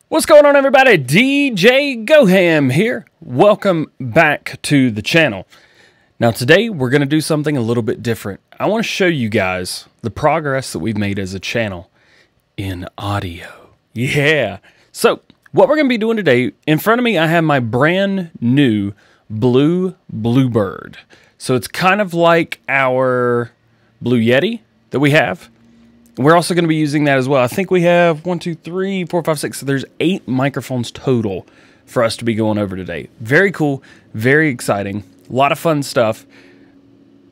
What's going on, everybody? DjGoHam here. Welcome back to the channel. Now today we're going to do something a little bit different. I want to show you guys the progress that we've made as a channel in audio. Yeah. So what we're going to be doing today, in front of me I have my brand new Bluebird. So it's kind of like our Blue Yeti that we have. We're also going to be using that as well. I think we have 1, 2, 3, 4, 5, 6. So there's 8 microphones total for us to be going over today. Very cool, very exciting, a lot of fun stuff.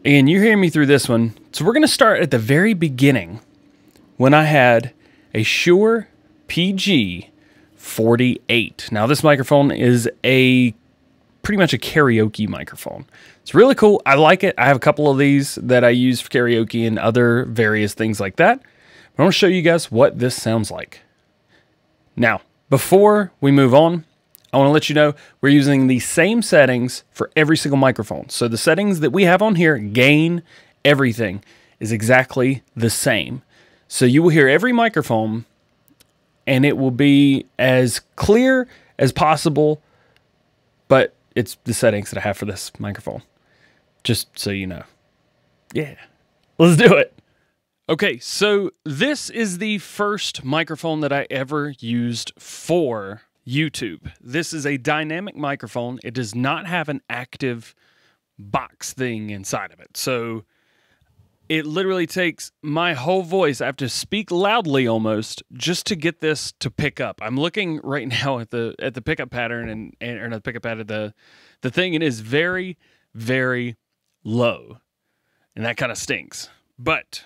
And you're hearing me through this one. So we're going to start at the very beginning when I had a Shure PG48. Now this microphone is pretty much a karaoke microphone. It's really cool. I like it. I have a couple of these that I use for karaoke and other various things like that. I want to show you guys what this sounds like. Now, before we move on, I want to let you know we're using the same settings for every single microphone. So the settings that we have on here, gain, everything, is exactly the same. So you will hear every microphone and it will be as clear as possible, but it's the settings that I have for this microphone. Just so you know. Yeah, let's do it. Okay, so this is the first microphone that I ever used for YouTube. This is a dynamic microphone. It does not have an active box thing inside of it. So it literally takes my whole voice. I have to speak loudly almost just to get this to pick up. I'm looking right now at the pickup pattern or not the pickup pattern, the thing. It is very, very low, and that kind of stinks. But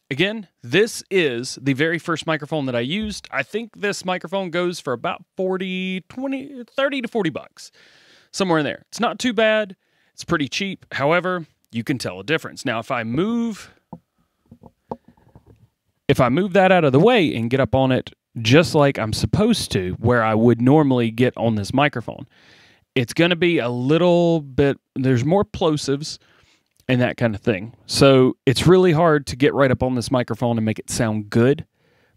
again, this is the very first microphone that I used. I think this microphone goes for about 30 to 40 bucks, somewhere in there. It's not too bad. It's pretty cheap. However, you can tell a difference. Now, if I move that out of the way and get up on it just like I'm supposed to, where I would normally get on this microphone, it's going to be a little bit, there's more plosives and that kind of thing. So it's really hard to get right up on this microphone and make it sound good.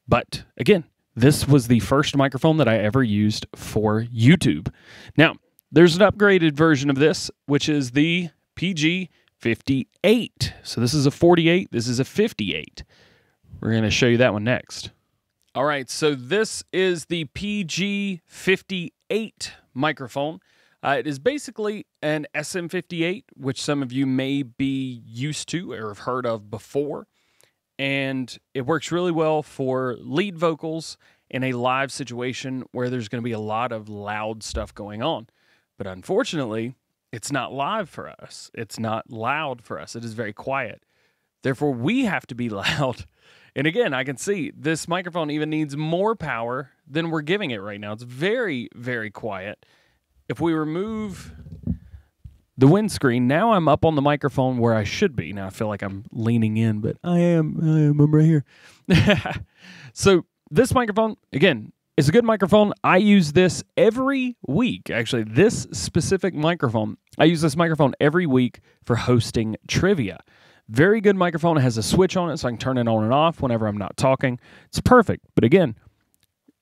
But again, this was the first microphone that I ever used for YouTube. Now, there's an upgraded version of this, which is the PG58. So this is a 48, this is a 58. We're going to show you that one next. All right, so this is the PG58 microphone. It is basically an SM58, which some of you may be used to or have heard of before. And it works really well for lead vocals in a live situation where there's going to be a lot of loud stuff going on. But unfortunately, it's not live for us. It's not loud for us. It is very quiet. Therefore, we have to be loud. And again, I can see this microphone even needs more power than we're giving it right now. It's very, very quiet. If we remove the windscreen, now I'm up on the microphone where I should be. Now I feel like I'm leaning in, but I'm right here. So this microphone, again, is a good microphone. I use this every week. Actually, this specific microphone, I use this microphone every week for hosting trivia. Very good microphone. It has a switch on it so I can turn it on and off whenever I'm not talking. It's perfect. But again,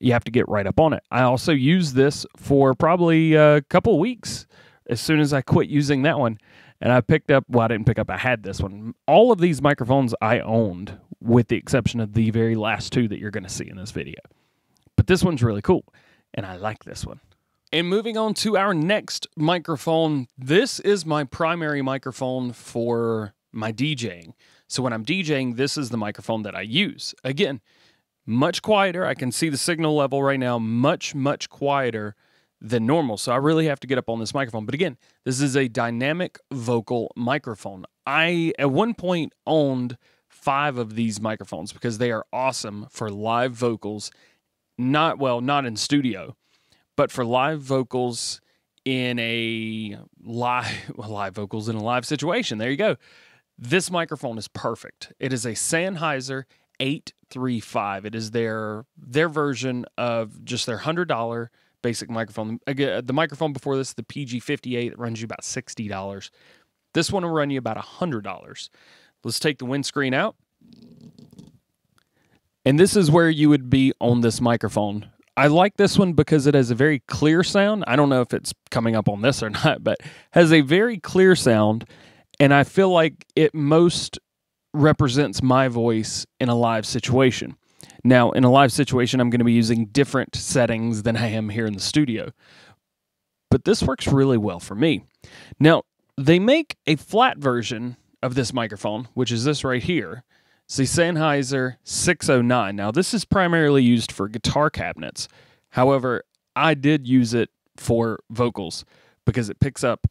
you have to get right up on it. I also use this for probably a couple weeks as soon as I quit using that one. And I picked up, well, I didn't pick up, I had this one. All of these microphones I owned, with the exception of the very last 2 that you're going to see in this video. But this one's really cool, and I like this one. And moving on to our next microphone, this is my primary microphone for my DJing. So when I'm DJing, this is the microphone that I use. Again, much quieter. I can see the signal level right now, much, much quieter than normal. So I really have to get up on this microphone. But again, this is a dynamic vocal microphone. I, at one point, owned 5 of these microphones because they are awesome for live vocals. Not in studio, but for live vocals in a live vocals in a live situation. There you go. This microphone is perfect. It is a Sennheiser 835. It is their version of just their $100 basic microphone. Again, the microphone before this, the PG58, that runs you about $60. This one will run you about $100. Let's take the windscreen out. And this is where you would be on this microphone. I like this one because it has a very clear sound. I don't know if it's coming up on this or not, but has a very clear sound, and I feel like it most represents my voice in a live situation. Now, in a live situation, I'm going to be using different settings than I am here in the studio, but this works really well for me. Now, they make a flat version of this microphone, which is this right here. It's the Sennheiser 609. Now, this is primarily used for guitar cabinets. However, I did use it for vocals because it picks up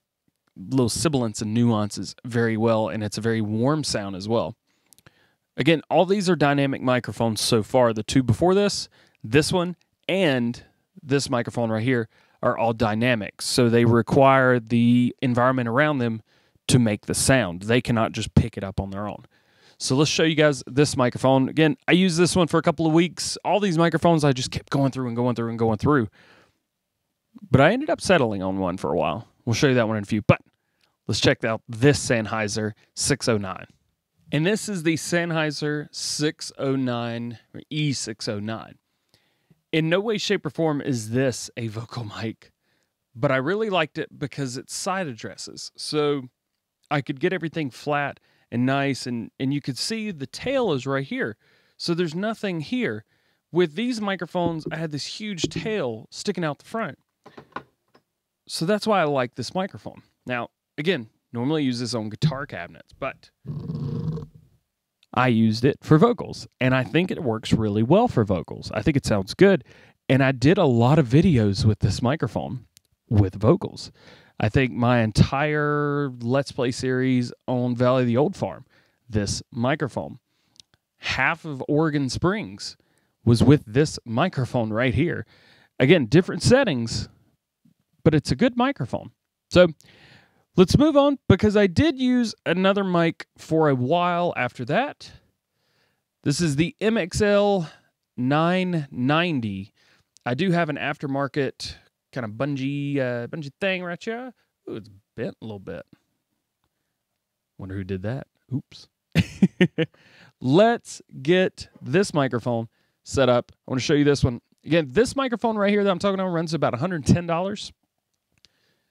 little sibilants and nuances very well, and it's a very warm sound as well. Again, all these are dynamic microphones so far. The two before this one, and this microphone right here are all dynamic. So they require the environment around them to make the sound. They cannot just pick it up on their own. So let's show you guys this microphone. Again, I used this one for a couple of weeks. All these microphones, I just kept going through and going through and going through. But I ended up settling on one for a while. We'll show you that one in a few. But let's check out this Sennheiser 609. And this is the Sennheiser 609 or E609. In no way, shape, or form is this a vocal mic, but I really liked it because it's side addresses. So I could get everything flat and nice, and you could see the tail is right here. So there's nothing here. With these microphones, I had this huge tail sticking out the front. So that's why I like this microphone. Now, again, normally I use this on guitar cabinets, but I used it for vocals, and I think it works really well for vocals. I think it sounds good, and I did a lot of videos with this microphone with vocals. I think my entire Let's Play series on Valley of the Old Farm, this microphone. Half of Oregon Springs was with this microphone right here. Again, different settings, but it's a good microphone. So let's move on, because I did use another mic for a while after that. This is the MXL 990. I do have an aftermarket kind of bungee thing right here. Ooh, it's bent a little bit. Wonder who did that. Oops. Let's get this microphone set up. I want to show you this one. Again, this microphone right here that I'm talking about runs about $110.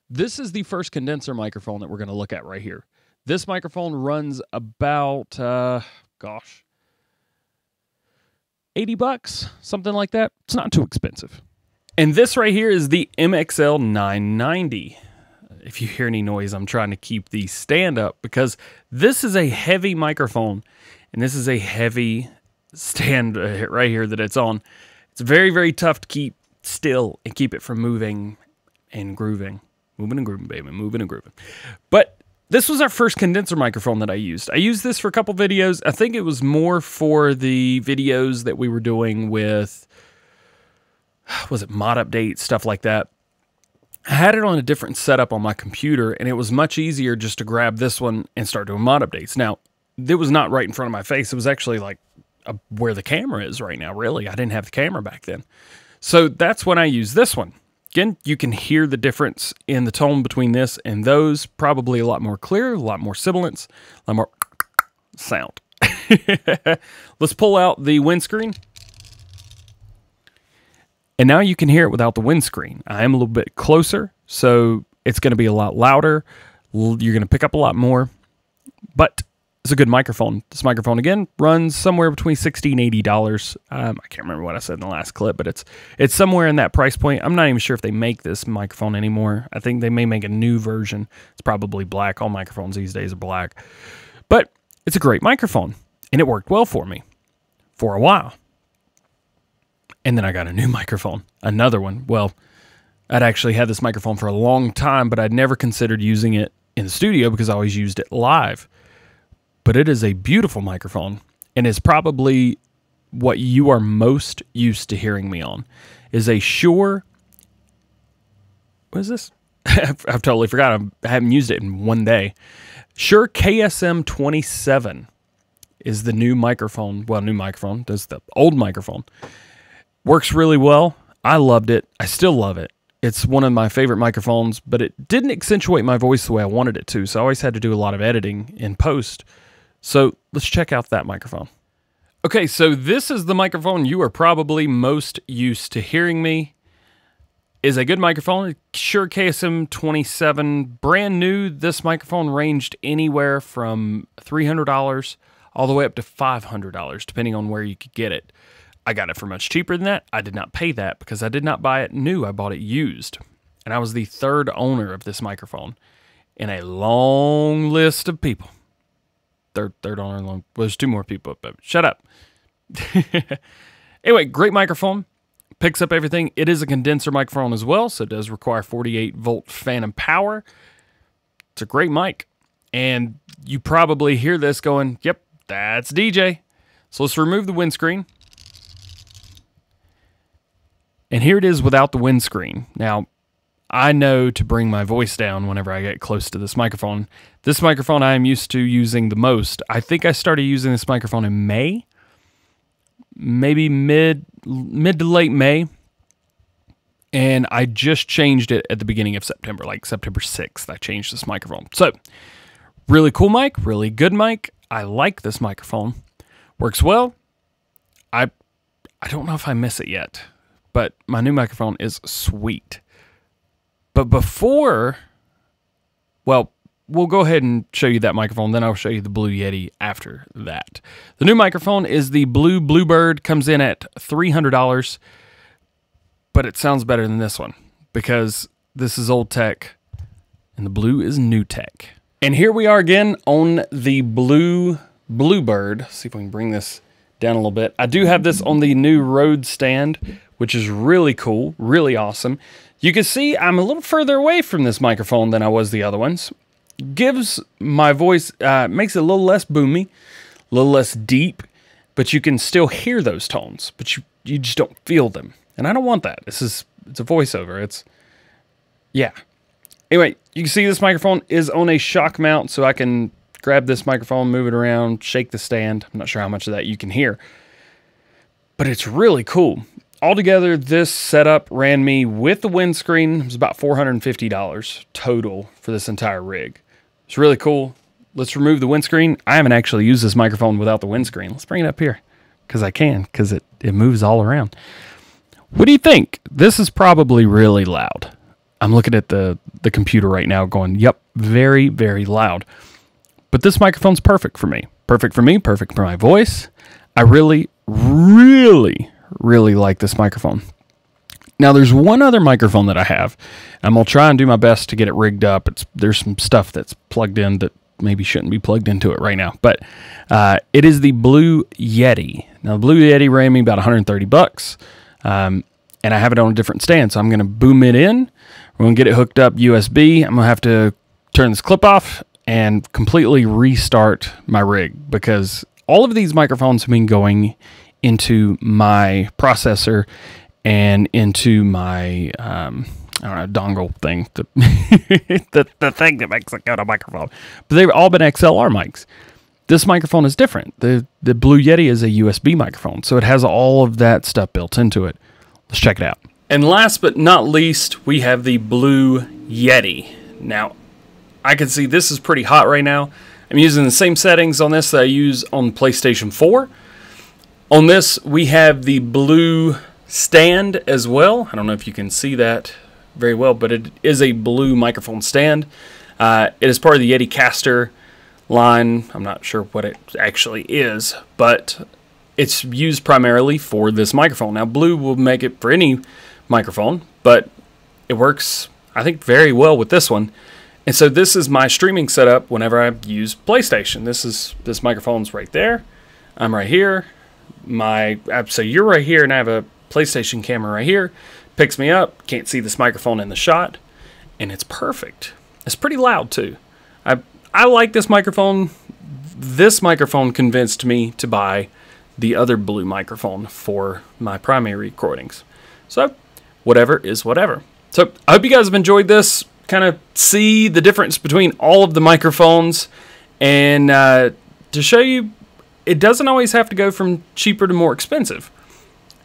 This is the first condenser microphone that we're going to look at right here. This microphone runs about, gosh, 80 bucks, something like that. It's not too expensive. And this right here is the MXL 990. If you hear any noise, I'm trying to keep the stand up because this is a heavy microphone, and this is a heavy stand right here that it's on. It's very, very tough to keep still and keep it from moving and grooving. Moving and grooving, baby. Moving and grooving. But this was our first condenser microphone that I used. I used this for a couple videos. I think it was more for the videos that we were doing with, was it mod updates, stuff like that. I had it on a different setup on my computer, and it was much easier just to grab this one and start doing mod updates. Now, it was not right in front of my face. It was actually like where the camera is right now, really. I didn't have the camera back then. So that's when I used this one. Again, you can hear the difference in the tone between this and those. Probably a lot more clear, a lot more sibilance, a lot more sound. Let's pull out the windscreen. And now you can hear it without the windscreen. I am a little bit closer, so it's going to be a lot louder. You're going to pick up a lot more. But it's a good microphone. This microphone, again, runs somewhere between $60 and $80. I can't remember what I said in the last clip, but it's somewhere in that price point. I'm not even sure if they make this microphone anymore. I think they may make a new version. It's probably black. All microphones these days are black. But it's a great microphone, and it worked well for me for a while. And then I got a new microphone, another one. Well, I'd actually had this microphone for a long time, but I'd never considered using it in the studio because I always used it live. But it is a beautiful microphone, and it's probably what you are most used to hearing me on, is a Shure, what is this? I've totally forgot. I haven't used it in one day. Shure KSM27 is the new microphone. Well, new microphone. That's the old microphone. Works really well. I loved it. I still love it. It's one of my favorite microphones, but it didn't accentuate my voice the way I wanted it to, so I always had to do a lot of editing in post. So let's check out that microphone. Okay, so this is the microphone you are probably most used to hearing me. Is a good microphone. Shure KSM27, brand new. This microphone ranged anywhere from $300 all the way up to $500, depending on where you could get it. I got it for much cheaper than that. I did not pay that because I did not buy it new. I bought it used. And I was the third owner of this microphone in a long list of people. Third owner. Well, there's two more people, but shut up. Anyway, great microphone. Picks up everything. It is a condenser microphone as well, so it does require 48-volt phantom power. It's a great mic. And you probably hear this going, yep, that's DJ. So let's remove the windscreen. And here it is without the windscreen. Now, I know to bring my voice down whenever I get close to this microphone. This microphone I am used to using the most. I think I started using this microphone in May. Maybe mid to late May. And I just changed it at the beginning of September, like September 6th. I changed this microphone. So, really cool mic, really good mic. I like this microphone. Works well. I don't know if I miss it yet, but my new microphone is sweet. But before, well, we'll go ahead and show you that microphone, then I'll show you the Blue Yeti after that. The new microphone is the Bluebird, comes in at $300, but it sounds better than this one because this is old tech and the Blue is new tech. And here we are again on the Bluebird. See if we can bring this down a little bit. I do have this on the new Rode stand, which is really cool, really awesome. You can see I'm a little further away from this microphone than I was the other ones. Gives my voice, makes it a little less boomy, a little less deep, but you can still hear those tones, but you just don't feel them. And I don't want that. It's a voiceover. Yeah. Anyway, you can see this microphone is on a shock mount, so I can grab this microphone, move it around, shake the stand. I'm not sure how much of that you can hear, but it's really cool. Altogether, this setup ran me with the windscreen. It was about $450 total for this entire rig. It's really cool. Let's remove the windscreen. I haven't actually used this microphone without the windscreen. Let's bring it up here because I can, because it moves all around. What do you think? This is probably really loud. I'm looking at the computer right now going, yep, very, very loud. But this microphone's perfect for me. Perfect for me, perfect for my voice. I really, really like this microphone. Now, there's one other microphone that I have. I'm going to try and do my best to get it rigged up. There's some stuff that's plugged in that maybe shouldn't be plugged into it right now. But it is the Blue Yeti. Now, the Blue Yeti ran me about $130. And I have it on a different stand. So I'm going to boom it in. We're going to get it hooked up USB. I'm going to have to turn this clip off and completely restart my rig because all of these microphones have been going into my processor and into my I don't know, dongle thing, the thing that makes it go to microphone. But they've all been XLR mics. This microphone is different. The Blue Yeti is a USB microphone, so it has all of that stuff built into it. Let's check it out. And last but not least, we have the Blue Yeti. Now, I can see this is pretty hot right now. I'm using the same settings on this that I use on PlayStation 4. On this, we have the Blue stand as well. I don't know if you can see that very well, but it is a Blue microphone stand. It is part of the Yeti caster line. I'm not sure what it actually is, but it's used primarily for this microphone. Now, Blue will make it for any microphone, but it works, I think, very well with this one. And so this is my streaming setup whenever I use PlayStation. This microphone's right there. I'm right here. So you're right here, and I have a PlayStation camera right here. Picks me up. Can't see this microphone in the shot, and it's perfect. It's pretty loud too. I like this microphone. This microphone convinced me to buy the other Blue microphone for my primary recordings. So whatever is whatever. So I hope you guys have enjoyed this. Kind of see the difference between all of the microphones, and to show you, it doesn't always have to go from cheaper to more expensive.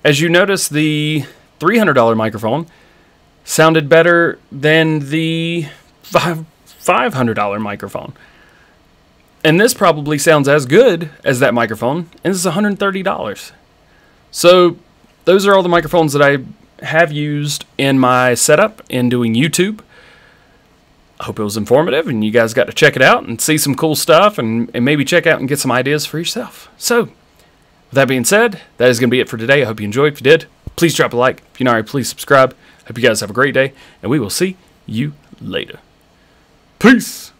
As you notice, the $300 microphone sounded better than the $500 microphone. And this probably sounds as good as that microphone, and this is $130. So those are all the microphones that I have used in my setup in doing YouTube. I hope it was informative and you guys got to check it out and see some cool stuff and maybe check out and get some ideas for yourself. So, with that being said, that is going to be it for today. I hope you enjoyed. If you did, please drop a like. If you're not already, please subscribe. Hope you guys have a great day, and we will see you later. Peace!